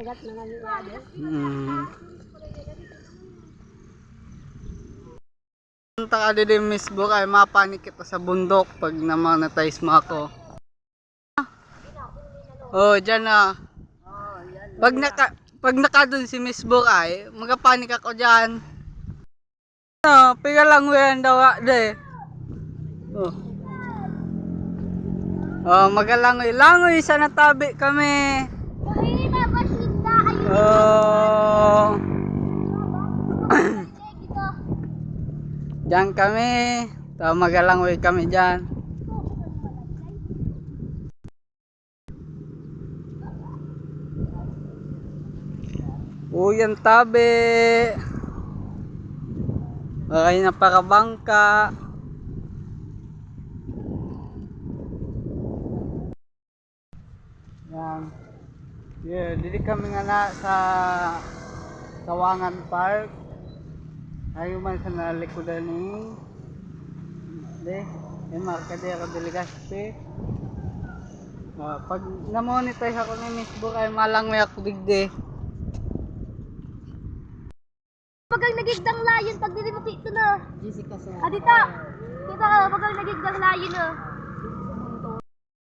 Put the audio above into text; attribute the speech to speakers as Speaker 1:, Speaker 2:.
Speaker 1: Punta ka din Miss Book ay mapanik kita sa bundok pag na-monetize mo ako. Oh, dyan na. Pag naka dun si Miss Book ay magapanik ako dyan. Piga lang yan daw de. Magalangoy sa natabi kami. Diyan kami. Magalangoy kami diyan. Yan tabi. Okay na para bangka. Yan. Yeah, dili kami nga na sa Sawangan Park. Ayaw man sa nalikudan ni Markadero de Legazpi. Pag na-monetize ako ni Miss Book ay malangoy ako digdi.
Speaker 2: Pag ang nagigdang layon, pag dili mo kito na.
Speaker 1: Jessica sa.
Speaker 2: Adita. Kita ka, pag ang nagigdang layon na.